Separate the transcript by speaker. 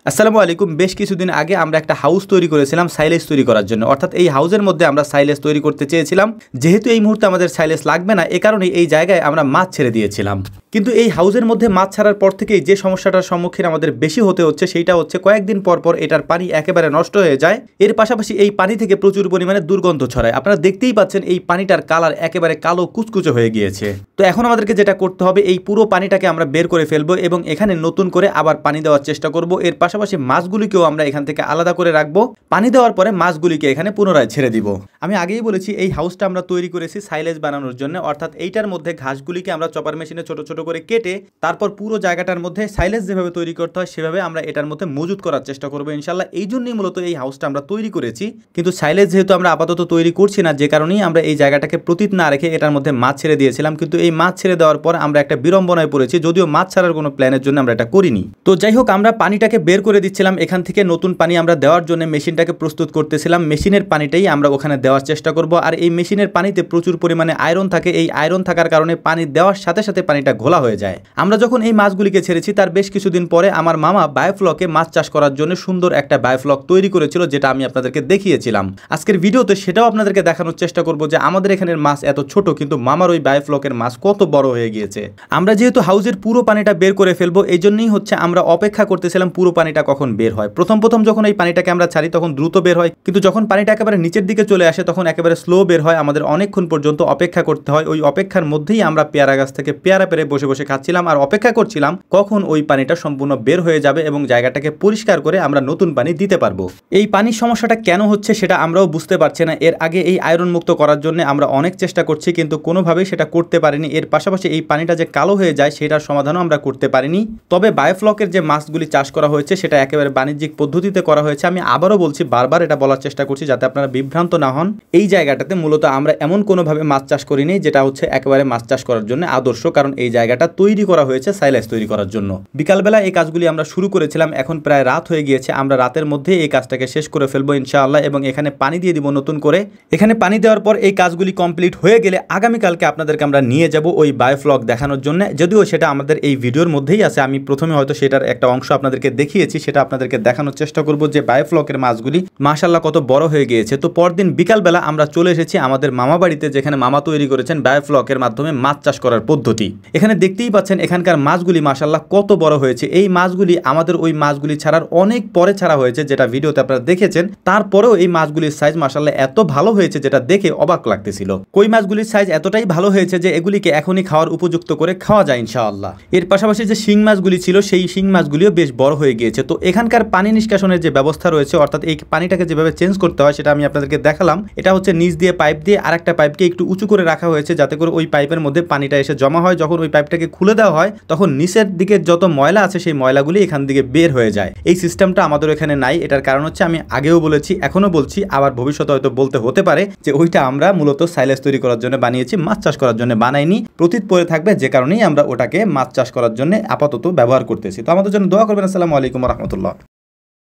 Speaker 1: আসসালামু আলাইকুম। বেশ কিছুদিন আগে আমরা একটা হাউস তৈরি করেছিলাম সাইলেজ তৈরি করার জন্য, অর্থাৎ এই হাউসের মধ্যে আমরা সাইলেজ তৈরি করতে চেয়েছিলাম। যেহেতু এই মুহূর্তে আমাদের সাইলেজ লাগবে না, এ কারণে এই জায়গায় আমরা মাছ ছেড়ে দিয়েছিলাম। কিন্তু এই হাউসের মধ্যে মাছ ছাড়ার পর থেকেই যে সমস্যাটার সম্মুখীন আমাদের বেশি হতে হচ্ছে সেইটা হচ্ছে কয়েকদিন পর পর এটার পানি একেবারে নষ্ট হয়ে যায়। এর পাশাপাশি এই পানি থেকে প্রচুর পরিমাণে দুর্গন্ধ ছড়ায়। আপনারা দেখতেই পাচ্ছেন এই পানিটার কালার একেবারে কালো কুচকুচে হয়ে গিয়েছে। তো এখন আমাদেরকে যেটা করতে হবে, এই পুরো পানিটাকে আমরা বের করে ফেলবো এবং এখানে নতুন করে আবার পানি দেওয়ার চেষ্টা করব। এর পাশাপাশি মাছগুলিকেও আমরা এখান থেকে আলাদা করে রাখবো। পানি দেওয়ার পরে মাছগুলিকে এখানে পুনরায় ছেড়ে দিব। আমি আগেই বলেছি এই হাউসটা আমরা তৈরি করেছি সাইলেজ বানানোর জন্য, অর্থাৎ এইটার মধ্যে ঘাসগুলিকে আমরা চপার মেশিনে ছোট ছোট করে কেটে তারপর পুরো জায়গাটার মধ্যে সাইলেজ যেভাবে তৈরি করতে হয় সেভাবে আমরা এটার মধ্যে মজুত করার চেষ্টা করবো ইনশাল্লাহ। এই জন্যই মূলত এই হাউসটা আমরা তৈরি করেছি। কিন্তু সাইলেজ যেহেতু আমরা আপাতত তৈরি করছি না, যে কারণেই আমরা এই জায়গাটাকে প্রতীত না রেখে এটার মধ্যে মাছ ছেড়ে দিয়েছিলাম। কিন্তু এই মাছ ছেড়ে দেওয়ার পর আমরা একটা বিড়ম্বনায় পড়েছি, যদিও মাছ ছাড়ার কোনো প্ল্যানের জন্য আমরা এটা করিনি। তো যাই হোক, আমরা পানিটাকে বের করে দিচ্ছিলাম এখান থেকে। নতুন পানি আমরা দেওয়ার জন্য মেশিনটাকে প্রস্তুত করতেছিলাম। মেশিনের পানিটাই আমরা ওখানে দেওয়ার চেষ্টা করব। আর এই মেশিনের পানিতে প্রচুর পরিমাণে আয়রন থাকে। এই আয়রন থাকার কারণে পানি দেওয়ার সাথে সাথে পানিটা ঘোলা হয়ে যায়। আমরা যখন এই মাছগুলিকে ছেড়েছি তার বেশ কিছুদিন পরে আমার মামা বায়োফ্লকে মাছ চাষ করার জন্য সুন্দর একটা বায়োফ্লক তৈরি করেছিল, যেটা আমি আপনাদেরকে দেখিয়েছিলাম। আজকের ভিডিওতে সেটাও আপনাদেরকে দেখানোর চেষ্টা করব যে আমাদের এখানের মাছ এত ছোট, কিন্তু মামার ওই বায়োফ্লকের মাছ কত বড় হয়ে গিয়েছে। আমরা যেহেতু হাউসের পুরো পানিটা বের করে ফেলবো, এই জন্যই হচ্ছে আমরা অপেক্ষা করতেছিলাম পুরো পানিটা কখন বের হয়। প্রথম যখন এই পানিটাকে আমরা ছাড়ি তখন দ্রুত বের হয়, কিন্তু যখন পানিটা একেবারে নিচের দিকে চলে আসে তখন একেবারে স্লো বের হয়। আমাদের অনেকক্ষণ পর্যন্ত অপেক্ষা করতে হয়। ওই অপেক্ষার মধ্যেই আমরা পেয়ারা গাছ থেকে পেয়ারা পেরে বসে বসে খাচ্ছিলাম আর অপেক্ষা করছিলাম কখন ওই পানিটা সম্পূর্ণ বের হয়ে যাবে এবং জায়গাটাকে পরিষ্কার করে আমরা নতুন পানি দিতে পারবো। এই পানির সমস্যাটা কেন হচ্ছে সেটা আমরাও বুঝতে পারছি না। এর আগে এই আয়রন মুক্ত করার জন্য আমরা অনেক চেষ্টা করছি, কিন্তু কোনোভাবেই সেটা করতে পারিনি। এর পাশাপাশি এই পানিটা যে কালো হয়ে যায় সেটার সমাধানও আমরা করতে পারিনি। তবে বায়োফ্লকের যে মাছগুলি চাষ করা হয়েছে সেটা একেবারে বাণিজ্যিক পদ্ধতিতে করা হয়েছে। আমি আবারও বলছি, বারবার এটা বলার চেষ্টা করছি যাতে আপনারা বিভ্রান্ত না হন। এই জায়গাটাতে মূলত আমরা এমন কোনোভাবে মাছ চাষ করিনি যেটা হচ্ছে একেবারে মাছ চাষ করার জন্য আদর্শ, কারণ এই জায়গাটা তৈরি করা হয়েছে সাইলেজ তৈরি করার জন্য। বিকালবেলা এই কাজগুলি আমরা শুরু করেছিলাম, এখন প্রায় রাত হয়ে গিয়েছে। আমরা রাতের মধ্যে এই কাজটাকে শেষ করে ফেলবো ইনশাআল্লাহ এবং এখানে পানি দিয়ে দিব নতুন করে। এখানে পানি দেওয়ার পর এই কাজগুলি কমপ্লিট হয়ে গেলে আগামীকালকে আপনাদেরকে আমরা নিয়ে যাব ওই বায়োফ্লক দেখানোর জন্য, যদিও সেটা আমাদের এই ভিডিওর মধ্যেই আছে। আমি প্রথমে হয়তো সেটার একটা অংশ আপনাদেরকে দেখিয়েছি, সেটা আপনাদেরকে দেখানোর চেষ্টা করব যে বায়োফ্লকের মাছগুলি মাশাআল্লাহ কত বড় হয়ে গিয়েছে। তো পরদিন বিকালবেলা আমরা চলে এসেছি আমাদের মামা বাড়িতে, যেখানে মামা তৈরি করেছেন বায়োফ্লকের মাধ্যমে মাছ চাষ করার পদ্ধতি। এখানে দেখতেই পাচ্ছেন এখানকার মাছগুলি মাশাআল্লাহ কত বড় হয়েছে। এই মাছগুলি আমাদের ওই মাছগুলি ছাড়ার অনেক পরে ছাড়া হয়েছে, যেটা ভিডিওতে আপনারা দেখেছেন। তারপরেও এই মাছগুলির সাইজ মাশাআল্লাহ এত ভালো হয়েছে যেটা দেখে অবাক লাগতেছিল। কই মাছগুলির সাইজ এতটাই ভালো হয়েছে যে এগুলিকে এখনই খাওয়ার উপযুক্ত করে খাওয়া যায় ইনশাআল্লাহ। এর পাশাপাশি যে শিং মাছগুলি ছিল সেই শিং মাছগুলিও বেশ বড় হয়ে গিয়েছে। তো এখানকার পানি নিষ্কাশনের যে ব্যবস্থা রয়েছে, অর্থাৎ এই পানিটাকে যেভাবে চেঞ্জ করতে হয় সেটা আমি আপনাদেরকে দেখালাম। এটা হচ্ছে নিচ দিয়ে পাইপ দিয়ে আরেকটা পাইপকে একটু উঁচু করে রাখা হয়েছে যাতে করে ওই পাইপের মধ্যে পানিটা এসে জমা হয়। যখন ওই পাইপটাকে খুলে দেওয়া হয় তখন নিচের দিকে যত ময়লা আছে সেই ময়লাগুলি এখান থেকে বের হয়ে যায়। এই সিস্টেমটা আমাদের এখানে নাই। এটার কারণ হচ্ছে, আমি আগেও বলেছি এখনো বলছি, আবার ভবিষ্যতে হয়তো বলতে হতে পারে যে ওইটা আমরা মূলত সাইলেজ তৈরি করার জন্য বানিয়েছি, মাছ চাষ করার জন্য বানাইনি। প্রতীত পড়ে থাকবে, যে কারণেই আমরা ওটাকে মাছ চাষ করার জন্য আপাতত ব্যবহার করতেছি। তো আমাদের জন্য দোয়া করবেন। আসসালামু আলাইকুম ওয়া রাহমাতুল্লাহ।